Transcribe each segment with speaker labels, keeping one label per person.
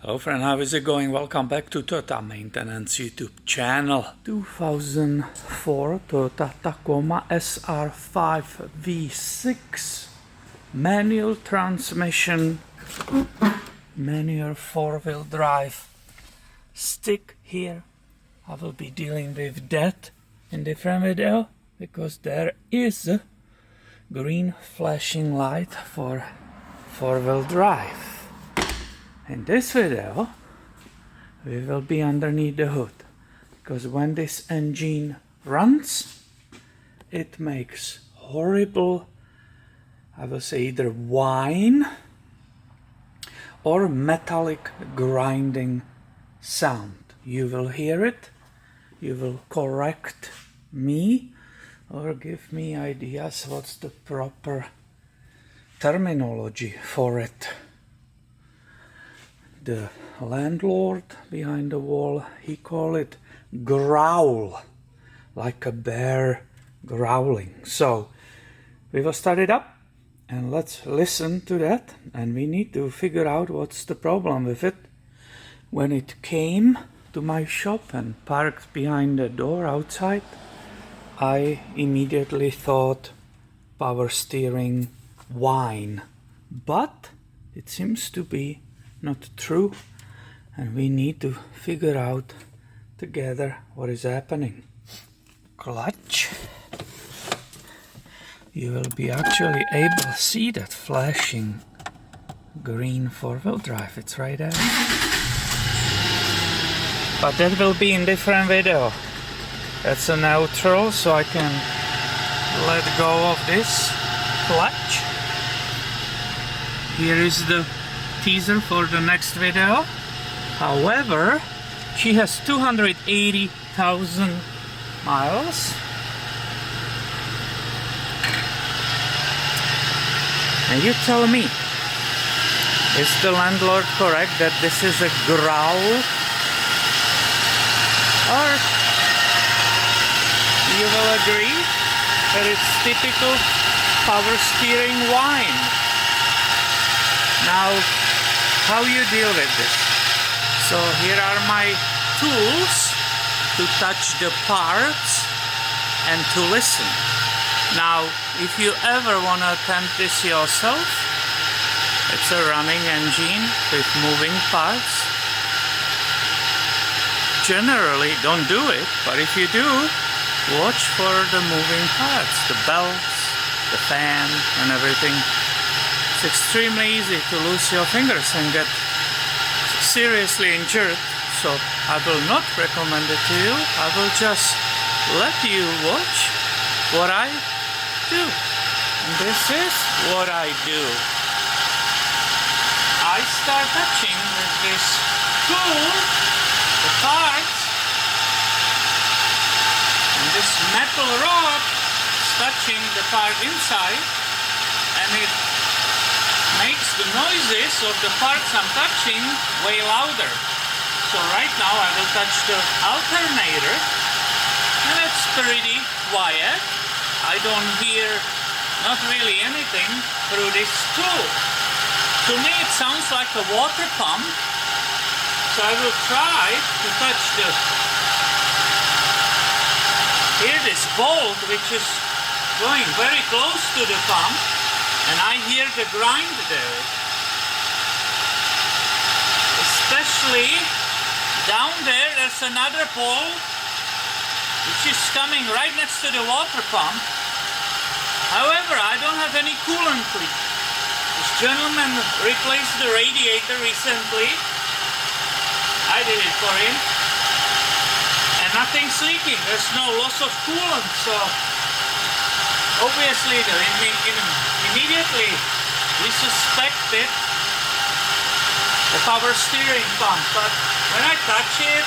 Speaker 1: Hello friend, how is it going? Welcome back to Toyota Maintenance YouTube channel. 2004 Toyota Tacoma SR5 V6 manual transmission, manual four-wheel drive. Stick here. I will be dealing with that in different video because there is a green flashing light for four-wheel drive. In this video, we will be underneath the hood, because when this engine runs, it makes horrible, I will say either whine or metallic grinding sound. You will hear it, you will correct me or give me ideas what's the proper terminology for it. The landlord behind the wall, he called it growl, like a bear growling. So we will start it up and let's listen to that, and we need to figure out what's the problem with it. When it came to my shop and parked behind the door outside, I immediately thought power steering whine, but it seems to be not true, and we need to figure out together what is happening. Clutch. You will be actually able to see that flashing green four-wheel drive. It's right there. But that will be in different video. That's a neutral, so I can let go of this clutch. Here is the teaser for the next video. However, she has 280,000 miles. And you tell me, is the landlord correct that this is a growl? Or you will agree that it's typical power steering whine? Now, how you deal with this? So here are my tools to touch the parts and to listen. Now, if you ever want to attempt this yourself, it's a running engine with moving parts. Generally, don't do it, but if you do, watch for the moving parts, the belts, the fan and everything. It's extremely easy to lose your fingers and get seriously injured, so I will not recommend it to you. I will just let you watch what I do. And this is what I do. I start touching with this tool the parts, and this metal rod is touching the part inside, and it makes the noises of the parts I'm touching way louder. So right now I will touch the alternator, and it's pretty quiet. I don't hear not really anything through this tool. To me it sounds like a water pump, so I will try to touch this bolt, which is going very close to the pump, and I hear the grind there. Especially down there, there's another pole which is coming right next to the water pump. However, I don't have any coolant leak. This gentleman replaced the radiator recently. I did it for him. And nothing's leaking. There's no loss of coolant, so obviously immediately we suspected the power steering pump, but when I touch it,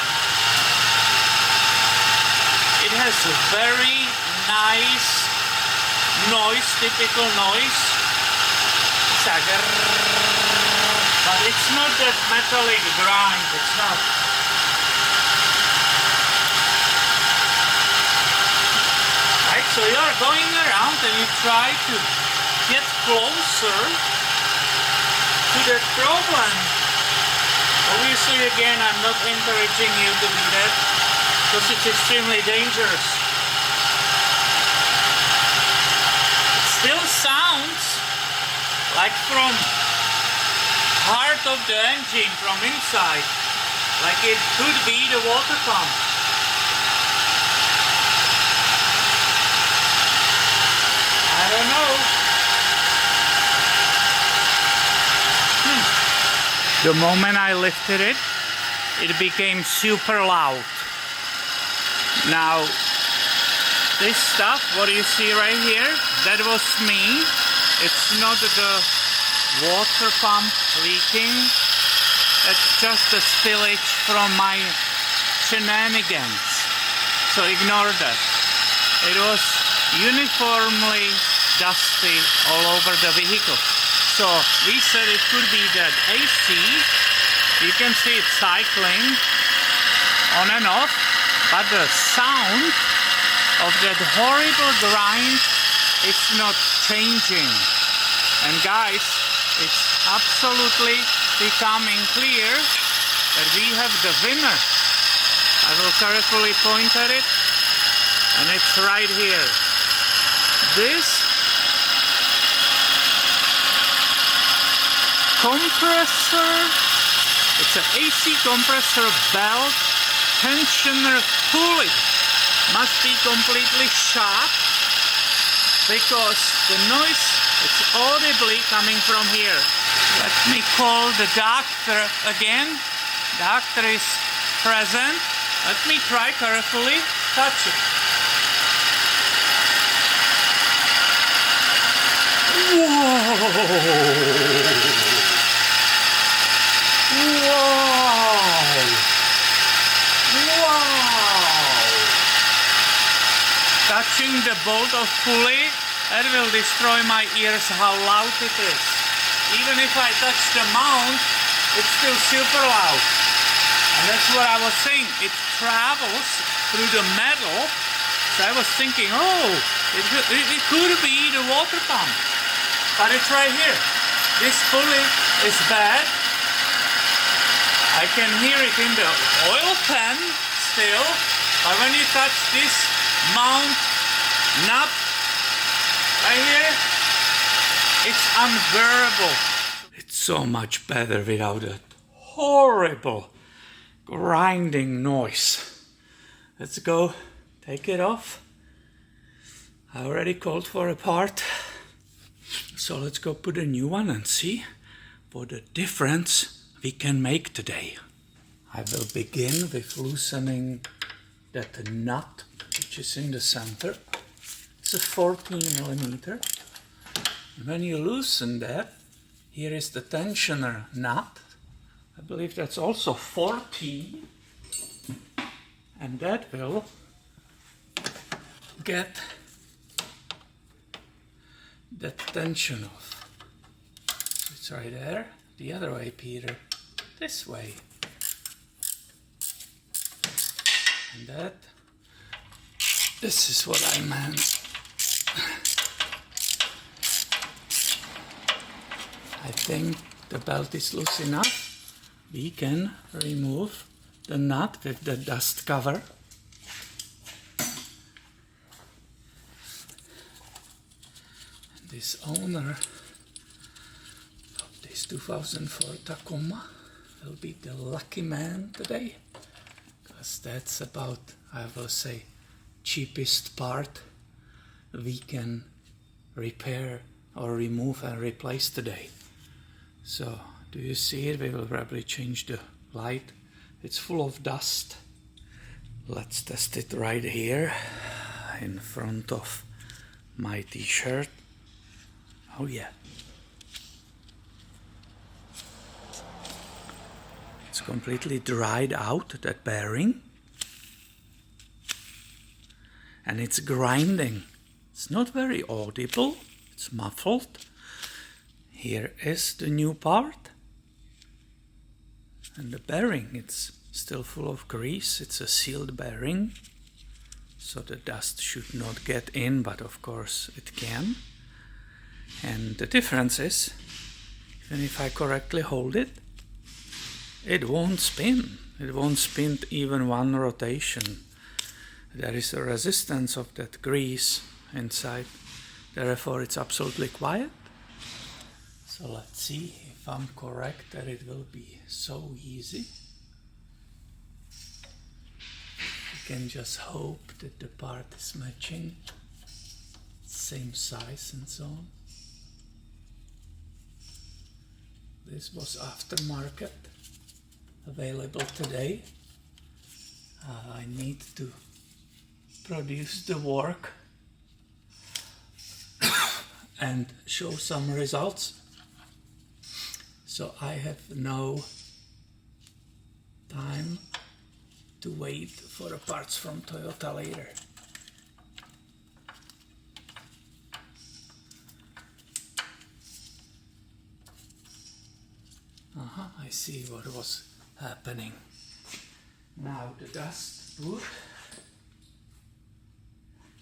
Speaker 1: it has a very nice noise, typical noise. It's a but it's not that metallic grind, it's not. Right, so you're going around and you try to get closer to that problem. But we Obviously, again, I'm not encouraging you to do that because it's extremely dangerous. It still sounds like from heart of the engine, from inside, like it could be the water pump. I don't know. The moment I lifted it, it became super loud. Now, this stuff, what you see right here, that was me. It's not the water pump leaking. It's just the spillage from my shenanigans. So ignore that. It was uniformly dusty all over the vehicle. So we said it could be that AC, you can see it cycling on and off, but the sound of that horrible grind is not changing. And guys, it's absolutely becoming clear that we have the winner. I will carefully point at it, and it's right here. This compressor, it's an AC compressor belt tensioner pulley, must be completely shot because the noise is audibly coming from here. Let me call the doctor again. Doctor is present. Let me try carefully touch it. Whoa! Wow! Wow! Touching the bolt of pulley, that will destroy my ears how loud it is. Even if I touch the mount, it's still super loud. And that's what I was saying. It travels through the metal. So I was thinking, oh, it could be the water pump. But it's right here. This pulley is bad. I can hear it in the oil pan still, but when you touch this mount nut right here, it's unbearable. It's so much better without that horrible grinding noise. Let's go take it off. I already called for a part, so let's go put a new one and see what a difference we can make today. I will begin with loosening that nut which is in the center. It's a 14mm. And when you loosen that, here is the tensioner nut. I believe that's also 14. And that will get that tension off. It's right there. The other way, Peter. This way. And that. This is what I meant. I think the belt is loose enough. We can remove the nut with the dust cover. And this owner of this 2004 Tacoma will be the lucky man today, because that's about, I will say, cheapest part we can repair or remove and replace today. So, do you see it? We will probably change the light. It's full of dust. Let's test it right here in front of my t-shirt. Oh yeah. It's completely dried out, that bearing. And it's grinding. It's not very audible. It's muffled. Here is the new part. And the bearing, it's still full of grease. It's a sealed bearing. So the dust should not get in, but of course it can. And the difference is, even if I correctly hold it, it won't spin. It won't spin even one rotation. There is a resistance of that grease inside, therefore it's absolutely quiet. So let's see if I'm correct that it will be so easy. You can just hope that the part is matching, same size and so on. This was aftermarket, available today. I need to produce the work and show some results. So I have no time to wait for the parts from Toyota later. I see what was happening. Now the dust boot.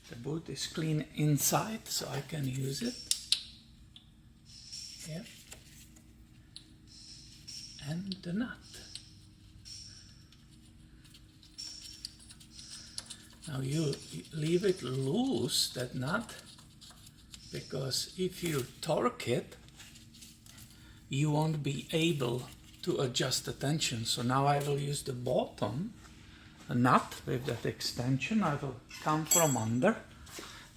Speaker 1: The boot is clean inside, so I can use it. Here. And the nut. Now you leave it loose, that nut, because if you torque it, you won't be able to adjust the tension. So now I will use the bottom, a nut with that extension. I will come from under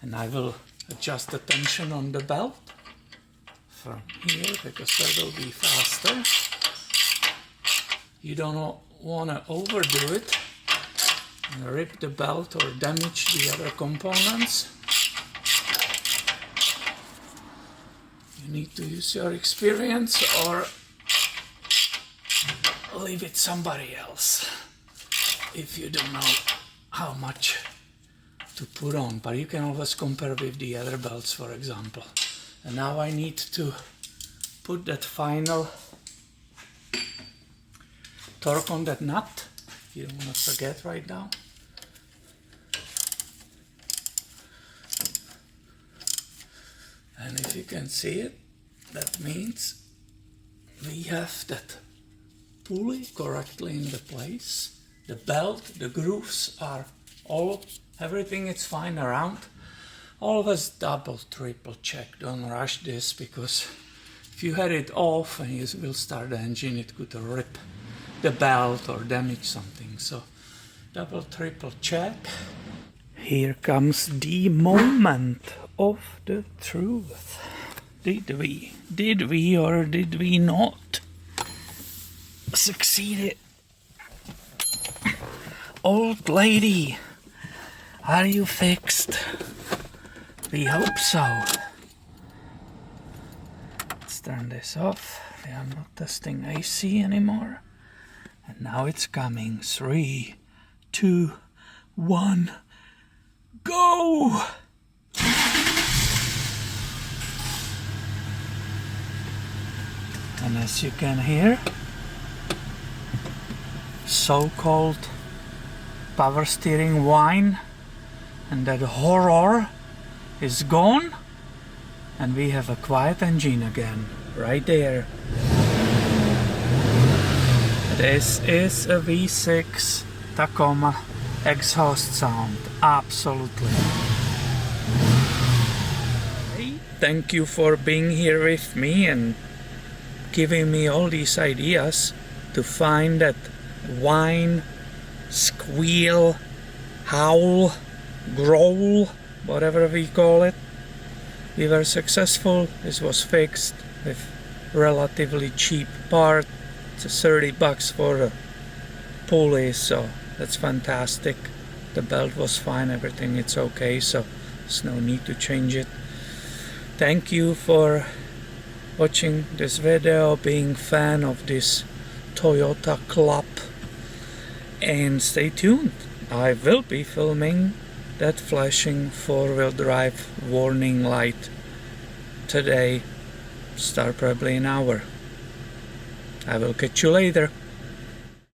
Speaker 1: and I will adjust the tension on the belt from here, because that will be faster. You don't want to overdo it and rip the belt or damage the other components. You need to use your experience or leave it somebody else if you don't know how much to put on. But you can always compare with the other belts, for example. And now I need to put that final torque on that nut. You don't want to forget right now. And if you can see it, that means we have that pulley correctly in the place. The belt, the grooves are everything is fine around. Always double, triple check. Don't rush this, because if you had it off and you will start the engine, it could rip the belt or damage something. So double, triple check. Here comes the moment of the truth. Did we or did we not succeed? Old lady, are you fixed? We hope so. Let's turn this off. We are not testing AC anymore. And now it's coming. 3, 2, 1, go! And as you can hear, so-called power steering whine and that horror is gone, and we have a quiet engine again, right there. This is a V6 Tacoma exhaust sound, absolutely. Hey, thank you for being here with me and giving me all these ideas to find that whine, squeal, howl, growl, whatever we call it. We were successful. This was fixed with relatively cheap part. It's 30 bucks for a pulley, so that's fantastic. The belt was fine, everything it's okay, so there's no need to change it. Thank you for watching this video, being fan of this Toyota Club, and stay tuned. I will be filming that flashing 4-wheel drive warning light today, start probably an hour. I will catch you later.